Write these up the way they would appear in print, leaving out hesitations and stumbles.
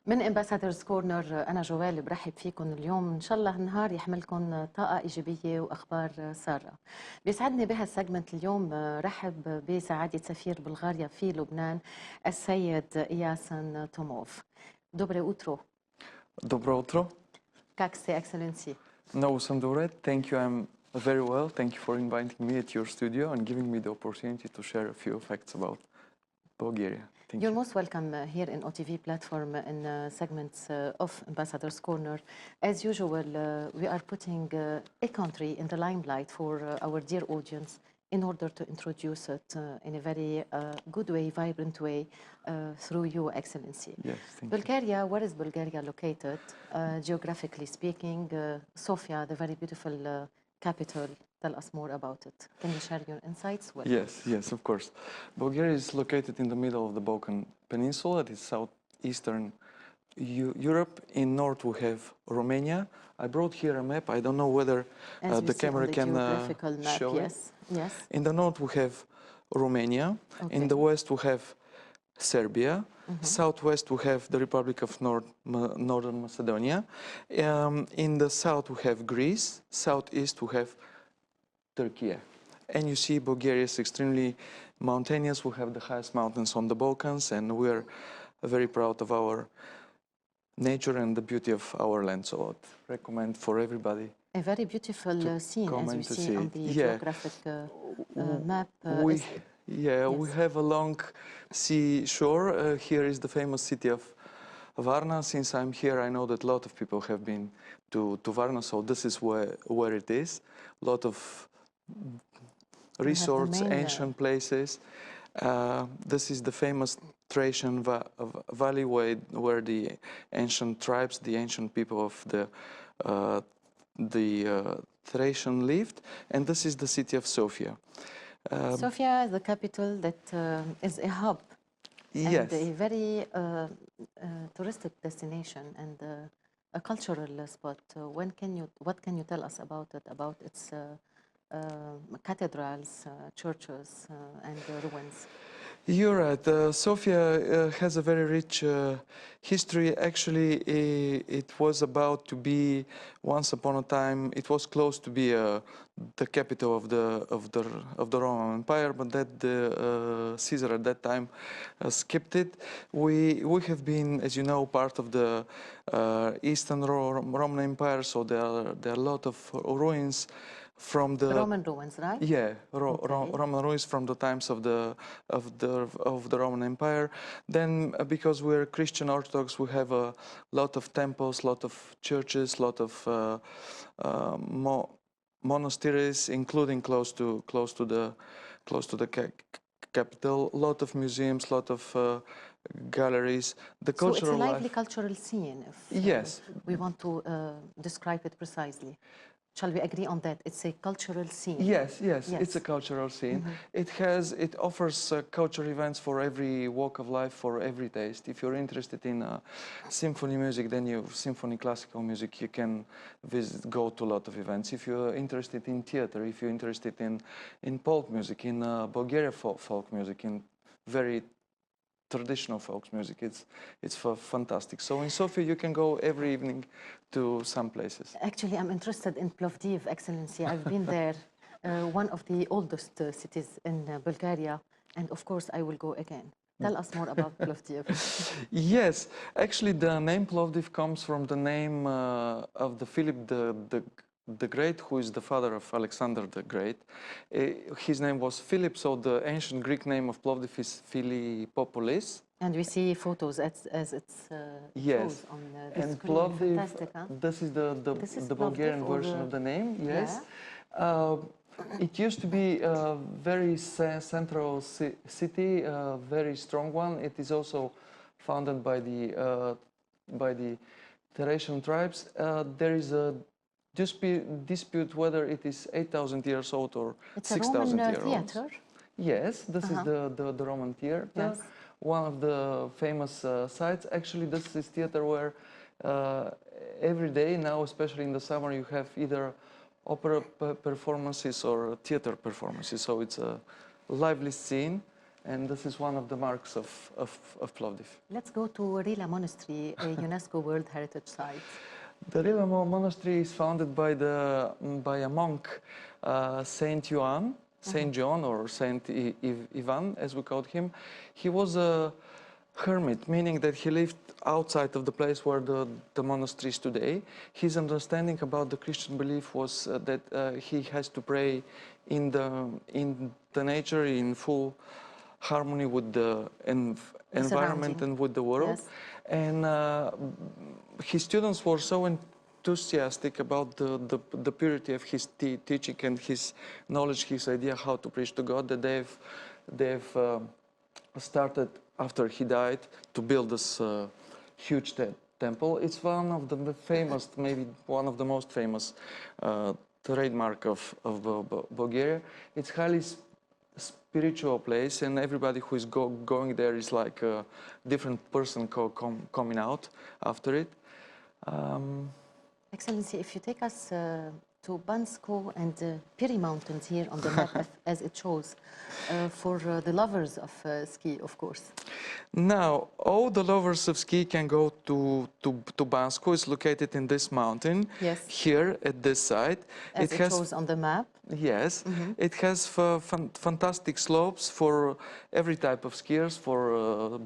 من امباسادورز كورنر انا جويل برحب فيكم اليوم. ان شاء الله النهار يحملكم طاقه ايجابيه واخبار ساره. بيسعدني بهالسيجمنت اليوم رحب بسعاده سفير بلغاريا في لبنان السيد إياسن توموف. Dobre utro. Dobro utro. Как сте, Excellency? No, sam добре. Thank you. I'm very well. Thank you for inviting me at your studio and giving me the opportunity to share a few facts about Bulgaria. Thank You're you. most welcome here in OTV platform in segments of Ambassador's Corner. As usual, we are putting a country in the limelight for our dear audience in order to introduce it in a very good way, vibrant way through you, Excellency. Yes, thank Bulgaria, where is Bulgaria located? Geographically speaking, Sofia, the very beautiful capital. Tell us more about it. Can you share your insights? Yes, of course. Bulgaria is located in the middle of the Balkan Peninsula. It is southeastern Europe. In north we have Romania. I brought here a map. I don't know whether the camera can show yes. it. Yes. In the north we have Romania. Okay. In the west we have Serbia. Southwest we have the Republic of Northern Macedonia. In the south we have Greece. Southeast we have Turkey. And you see Bulgaria is extremely mountainous. We have the highest mountains on the Balkans, and we are very proud of our nature and the beauty of our land. So I'd recommend for everybody. A very beautiful scene, as we see on the geographic map. We have a long seashore. Here is the famous city of Varna. Since I'm here, I know that a lot of people have been to Varna, so this is where it is. A lot of resorts, ancient places. This is the famous Thracian Valley where the ancient tribes, the ancient people of the Thracian lived, and this is the city of Sofia. Sofia is the capital that is a hub and a very touristic destination and a cultural spot. What can you tell us about it, about its cathedrals, churches, and ruins? You're right. Sofia has a very rich history. Actually, it was about to be, once upon a time, it was close to be the capital of the Roman Empire, but that Caesar at that time skipped it. We have been, as you know, part of the Eastern Roman Empire, so there are a lot of ruins. From the Roman ruins, right? Yeah, Roman ruins from the times of the Roman Empire. Then, because we're Christian Orthodox, we have a lot of temples, lot of churches, lot of monasteries, including close to the capital. Lot of museums, lot of galleries. So it's a lively cultural scene. If we want to describe it precisely. Shall we agree on that? It's a cultural scene. Yes, it's a cultural scene. It offers cultural events for every walk of life, for every taste. If you're interested in symphony music, then symphony classical music, you can go to a lot of events. If you're interested in theater, if you're interested in folk music, in Bulgarian folk music, in very traditional folk music, it's fantastic. So in Sofia you can go every evening to some places. Actually, I'm interested in Plovdiv, Excellency. I've been there, one of the oldest cities in Bulgaria, and of course I will go again. Tell us more about Plovdiv. Yes, actually the name Plovdiv comes from the name of the Philip the Great, who is the father of Alexander the Great. His name was Philip, so the ancient Greek name of Plovdiv is Philippopolis. And we see photos as it's shows on the and screen. Plovdiv, fantastic, huh? This is the Bulgarian version of the name, yes. Yeah. It used to be a very central city, a very strong one. It is also founded by the Thracian tribes. There is a dispute whether it is 8,000 years old or 6,000 years old. Theater? Yes, this is the Roman theater. Yes. One of the famous sites. Actually, this is theater where every day now, especially in the summer, you have either opera performances or theater performances. So it's a lively scene. And this is one of the marks of Plovdiv. Let's go to Rila Monastery, a UNESCO World Heritage Site. The Rila Monastery is founded by a monk, Saint Joan, Saint John, or Saint Ivan, as we called him. He was a hermit, meaning that he lived outside of the place where the monastery is today. His understanding about the Christian belief was that he has to pray in the nature, in full harmony with the environment and with the world. Yes. And his students were so enthusiastic about the purity of his teaching and his knowledge, his idea how to preach to God, that they've started, after he died, to build this huge temple. It's one of the famous, maybe one of the most famous trademark of Bulgaria. It's highly spiritual place, and everybody who is going there is like a different person coming out after it. Excellency, if you take us to Bansko and Piri Mountains here on the map, as it shows, for the lovers of ski, of course. Now, all the lovers of ski can go to Bansko. It's located in this mountain, Yes. here at this side. As it shows on the map. Yes, it has fantastic slopes for every type of skiers, for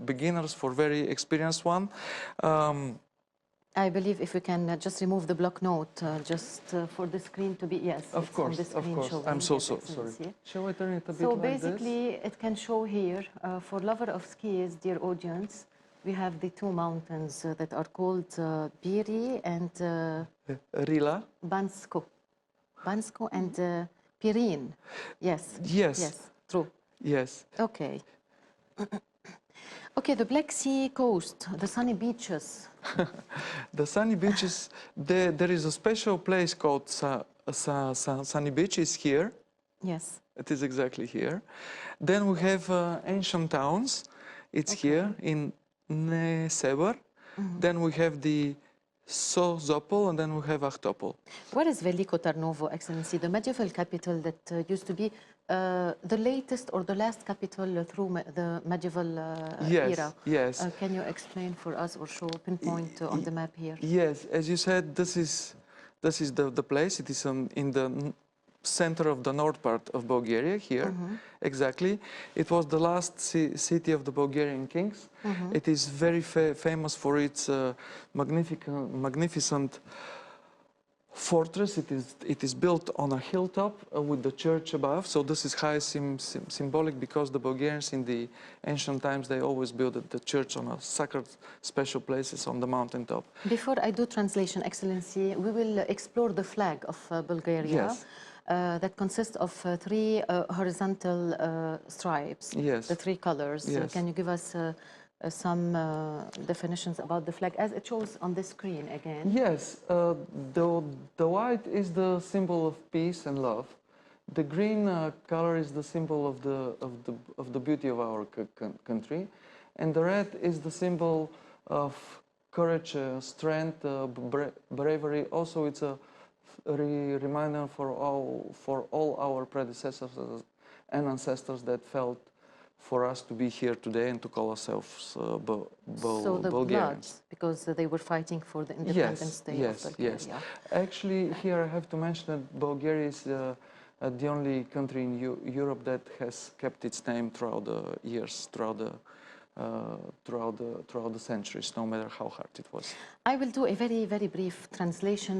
beginners, for very experienced one. I believe if we can just remove the block note, just for the screen to be, yes, Of course, on the screen of course. showing, I'm so yes, sorry. Excellency. Shall I turn it a bit So like this? basically, it can show here, for lover of skis, dear audience, we have the two mountains that are called Piri and Rila? Bansko. Bansko and Pirin. Yes. Yes. Yes, true. Yes. Okay. Okay, the Black Sea coast, the sunny beaches. The sunny beaches, there is a special place called Sunny Beach, is here. Yes. It is exactly here. Then we have ancient towns. It's here in Neseber. Then we have the Sozopol, and then we have Ahtopol. Where is Veliko Tarnovo, Excellency, the medieval capital that used to be the latest or the last capital through the medieval era? Yes. Can you explain for us or show, pinpoint on the map here? Yes, as you said, this is the place. It is in the center of the north part of Bulgaria, here, exactly. It was the last city of the Bulgarian kings. It is very famous for its magnificent fortress. It is built on a hilltop with the church above. So this is highly symbolic, because the Bulgarians in the ancient times, they always built the church on a sacred special places on the mountaintop. Before I do translation, Excellency, we will explore the flag of Bulgaria. Yes. That consists of three horizontal stripes, Yes. the three colors. Yes. Can you give us some definitions about the flag as it shows on the screen again? Yes, the white is the symbol of peace and love. The green color is the symbol of the beauty of our country, and the red is the symbol of courage, strength, bravery. Also, it's a reminder for all our predecessors and ancestors that felt for us to be here today and to call ourselves So the Bulgarians. Bloods, because they were fighting for the Independence Day of Bulgaria. Yes. Actually, here I have to mention that Bulgaria is the only country in Europe that has kept its name throughout the years, throughout the centuries, no matter how hard it was. I will do a very, very brief translation,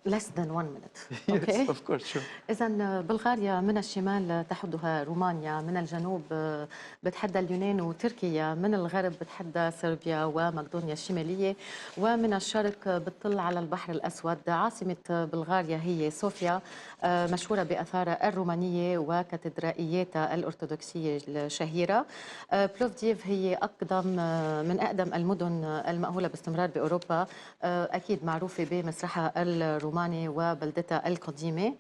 less than 1 minute. Okay? Yes, of course, sure. إذا بلغاريا من الشمال تحدها رومانيا، من الجنوب بتحدى اليونان وتركيا، من الغرب بتحدى صربيا ومقدونيا الشمالية، ومن الشرق بتطل على البحر الأسود. عاصمة بلغاريا هي صوفيا، مشهورة بآثارها الرومانية وكاتدرائياتها الأرثوذكسية الشهيرة. بلوفديف هي من أقدم المدن المأهولة باستمرار بأوروبا، أكيد معروفة بمسرحها الروماني الروماني وبلدتها القديمة.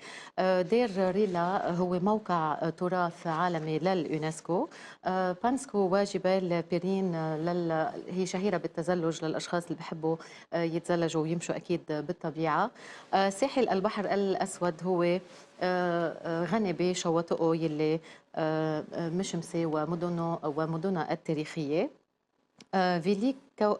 دير ريلا هو موقع تراث عالمي لليونسكو. بانسكو وجبال بيرين هي شهيرة بالتزلج للأشخاص اللي بيحبوا يتزلجوا ويمشوا أكيد بالطبيعة. ساحل البحر الأسود هو غني بشواطئه يلي مشمسة ومدنها التاريخية.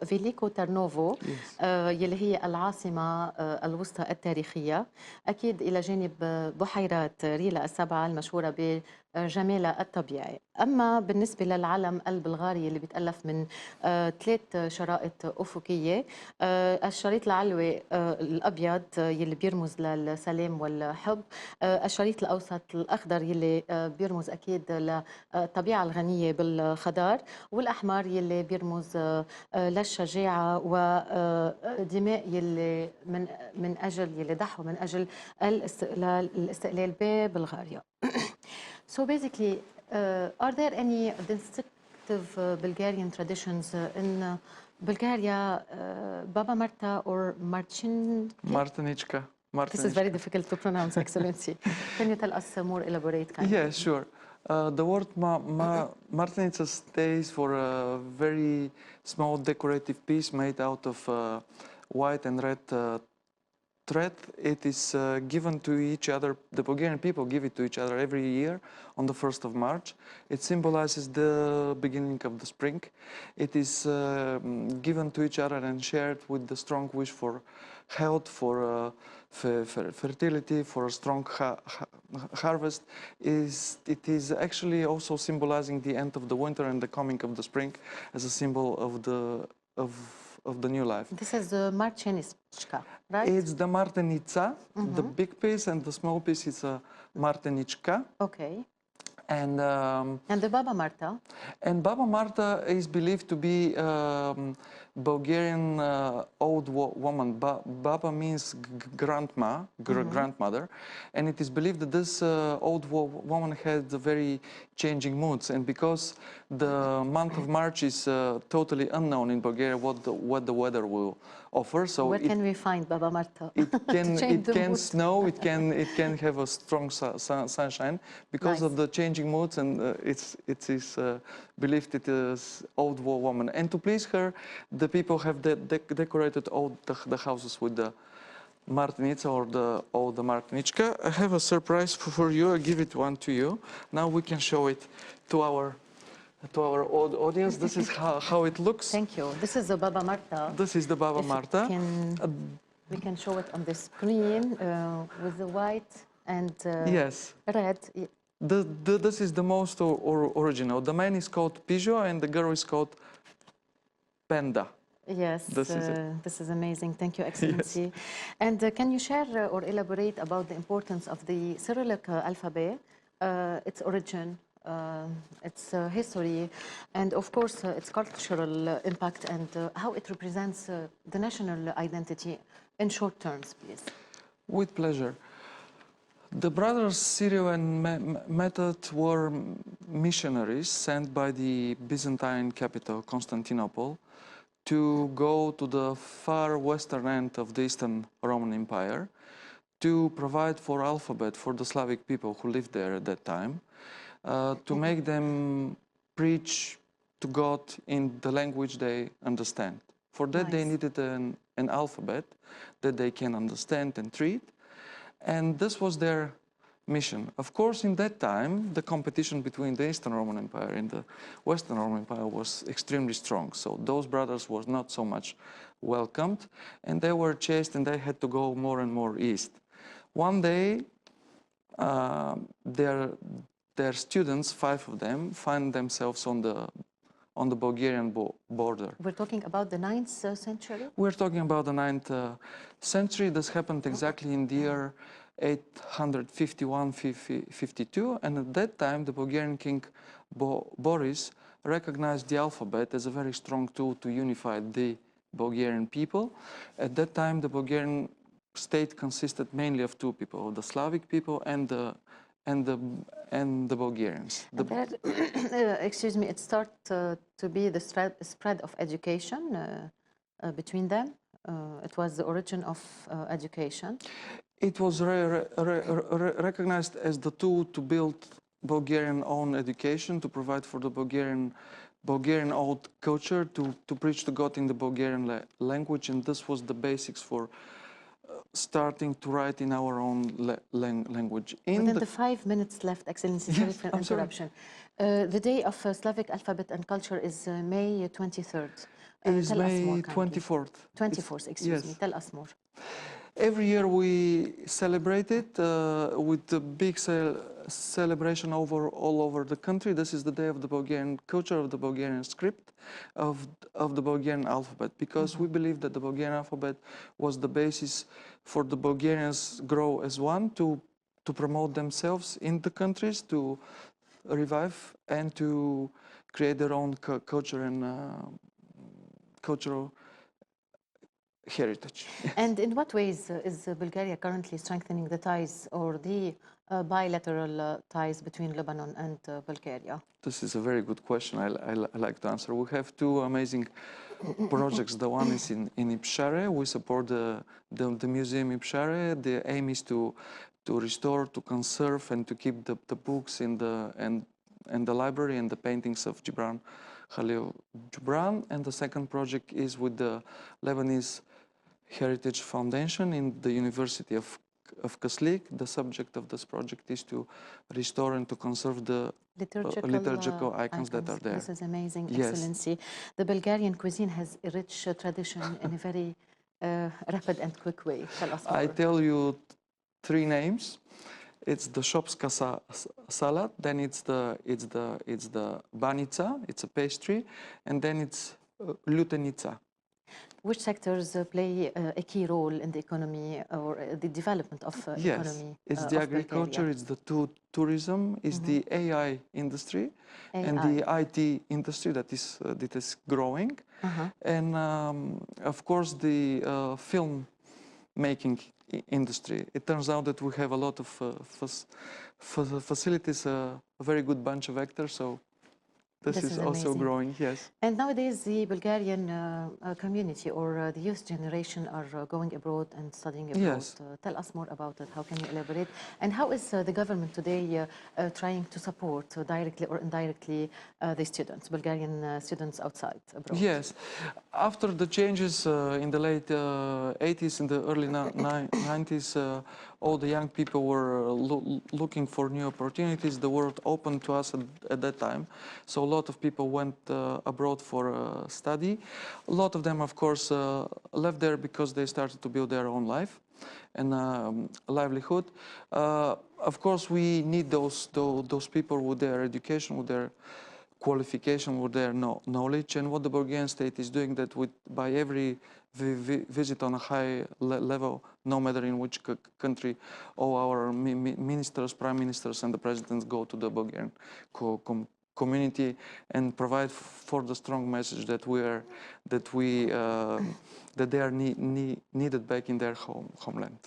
فيليكو ترنوفو يلي هي العاصمة الوسطى التاريخية، أكيد إلى جانب بحيرات ريلا السبعة المشهورة بجمالها الطبيعي. أما بالنسبة للعلم البلغاري اللي بيتألف من 3 شرائط أفقية، الشريط العلوي الأبيض يلي بيرمز للسلام والحب، الشريط الأوسط الأخضر يلي بيرمز أكيد للطبيعة الغنية بالخضار، والأحمر يلي بيرمز للشجاعة ودماء يلي يلي ضحوا من أجل الاستقلال ببلغاريا. So basically, are there any distinctive Bulgarian traditions in Bulgaria, Baba Marta or Marcin? Martinichka. This is very difficult to pronounce, Excellency. Can you tell us more elaborate kindly? Yeah, sure. The word Martinica stays for a very small decorative piece made out of white and red thread. It is given to each other, the Bulgarian people give it to each other every year on the 1st of March. It symbolizes the beginning of the spring. It is given to each other and shared with the strong wish for health, for fertility, for a strong harvest. It is actually also symbolizing the end of the winter and the coming of the spring as a symbol of the new life. This is the Marcinichka, right? It's the Martenica, the big piece, and the small piece is a Martenichka. Okay. And the Baba Marta? And Baba Marta is believed to be Bulgarian old woman. Baba means grandma, grandmother, and it is believed that this old woman had very changing moods. And because the month of March is totally unknown in Bulgaria, what the weather will offer, so where can we find Baba Marta? It can mood? snow. It can have a strong sunshine because of the changing moods, and it is believed it is old woman. And to please her, the people have decorated all the houses with the Martinica or the Martinichka. I have a surprise for you. I give it one to you. Now we can show it to our audience. This is how it looks. Thank you. This is the Baba Marta. This is the Baba Marta. We can show it on the screen with the white and yes. red. This is the most original. The man is called Peugeot and the girl is called Panda. Yes, this is amazing. Thank you, Excellency. Yes. And can you share or elaborate about the importance of the Cyrillic alphabet, its origin, its history, and of course its cultural impact, and how it represents the national identity in short terms, please? With pleasure. The brothers Cyril and Method were missionaries sent by the Byzantine capital, Constantinople, to go to the far western end of the Eastern Roman Empire to provide for alphabet for the Slavic people who lived there at that time, to make them preach to God in the language they understand. For that they needed an alphabet that they can understand and treat, and this was their mission. Of course, in that time, the competition between the Eastern Roman Empire and the Western Roman Empire was extremely strong. So those brothers were not so much welcomed, and they were chased, and they had to go more and more east. One day, their students, 5 of them, find themselves on the Bulgarian border. We're talking about the 9th century? We're talking about the 9th century. This happened exactly in the year 851-52, and at that time the Bulgarian king Boris recognized the alphabet as a very strong tool to unify the Bulgarian people. At that time the Bulgarian state consisted mainly of 2 people, the Slavic people and the Bulgarians. Excuse me, it started to be the spread of education between them? It was the origin of education. It was recognized as the tool to build Bulgarian own education, to provide for the Bulgarian old culture, to preach to God in the Bulgarian language, and this was the basics for starting to write in our own language. Within the 5 minutes left, Excellency, sorry Yes, for I'm sorry. interruption. The day of Slavic alphabet and culture is May 23rd. It is Tell us more May kindly. 24th. 24th, excuse yes. me. Tell us more. Every year we celebrate it with a big celebration all over the country. This is the day of the Bulgarian culture, of the Bulgarian script, of the Bulgarian alphabet, because we believe that the Bulgarian alphabet was the basis for the Bulgarians grow as one, to promote themselves in the countries, to revive and to create their own culture and cultural heritage. And in what ways is Bulgaria currently strengthening the ties or the bilateral ties between Lebanon and Bulgaria? This is a very good question. I like to answer. We have two amazing projects. The one is in Ipshare. We support the museum Ipshare. The aim is to restore, to conserve, and to keep the books and the library and the paintings of Khalil Gibran. And the second project is with the Lebanese Heritage Foundation in the University of Kaslik. The subject of this project is to restore and to conserve the liturgical icons that are there. This is amazing, Yes. Excellency. The Bulgarian cuisine has a rich tradition in a very rapid and quick way. Tell us more. I tell you three names. It's the shopska salad, then it's the banica, it's a pastry, and then it's lutenica. Which sectors play a key role in the economy or the development of economy? Yes, it's the agriculture, it's the tourism, it's the AI industry, and the IT industry that is growing, and of course the film making industry. It turns out that we have a lot of facilities, a very good bunch of actors, so this is also amazing. growing, yes. And nowadays, the Bulgarian community or the youth generation are going abroad and studying abroad. Yes. Tell us more about it. How can you elaborate? And how is the government today trying to support directly or indirectly the students, Bulgarian students outside abroad? Yes. After the changes in the late 80s and the early 90s, all the young people were looking for new opportunities. The world opened to us at that time. So a lot of people went abroad for study. A lot of them, of course, left there because they started to build their own life and livelihood. Of course, we need those people with their education, with their qualification, with their knowledge, and what the Bulgarian state is doing that by every visit on a high level, no matter in which country, all our ministers, prime ministers, and the presidents go to the Bulgarian community and provide for the strong message that they are needed back in their homeland.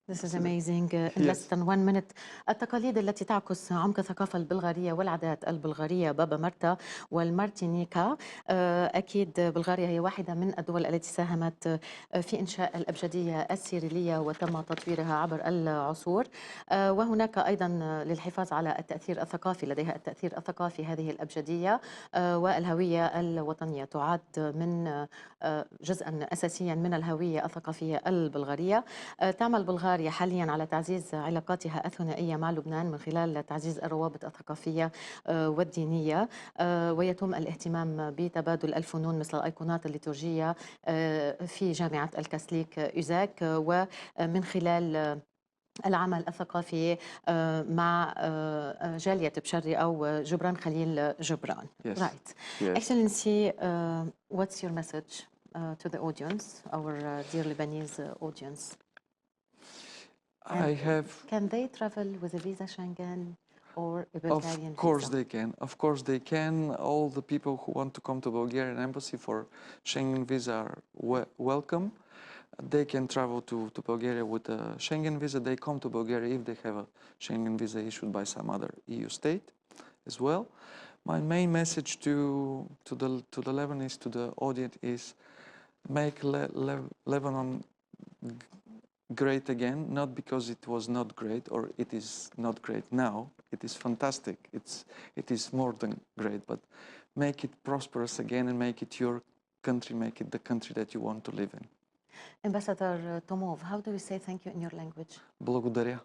This is amazing. In less than 1 minute. التقاليد التي تعكس عمق الثقافة البلغارية والعادات البلغارية بابا مرتا والمارتينيكا. أكيد بلغاريا هي واحدة من الدول التي ساهمت في إنشاء الأبجدية السيريلية وتم تطويرها عبر العصور. وهناك أيضا للحفاظ على التأثير الثقافي، لديها التأثير الثقافي هذه الأبجدية والهوية الوطنية، تعد من جزءا أساسيا من الهوية الثقافية البلغارية. تعمل بلغاريا حاليا على تعزيز علاقاتها الثنائية مع لبنان من خلال تعزيز الروابط الثقافية والدينية، ويتم الاهتمام بتبادل الفنون مثل الأيقونات الليتورجية في جامعة الكاسليك إيزاك، ومن خلال العمل الثقافي مع جالية بشري أو جبران خليل جبران. Yes. Right. Yes. Excellency, what's your message to the audience, our dear Lebanese audience? Can they travel with a visa Schengen or a Bulgarian visa? Of course they can. Of course they can. All the people who want to come to Bulgarian embassy for Schengen visa are welcome. They can travel to Bulgaria with a Schengen visa. They come to Bulgaria if they have a Schengen visa issued by some other EU state as well. My main message to the Lebanese, to the audience is make Lebanon great again, not because it was not great or it is not great now. It is fantastic. It is more than great, but make it prosperous again and make it your country, make it the country that you want to live in. Ambassador Tomov, how do we say thank you in your language? Благодаря.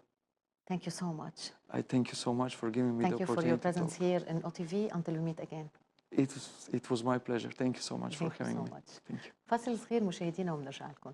Thank you so much. I thank you so much for giving me Thank the you for opportunity your to presence talk. here in OTV until we meet again. It was my pleasure. Thank you so much for Thank you having so me. much. Thank you. فاصل صغير مشاهدينا وبنرجع لكم.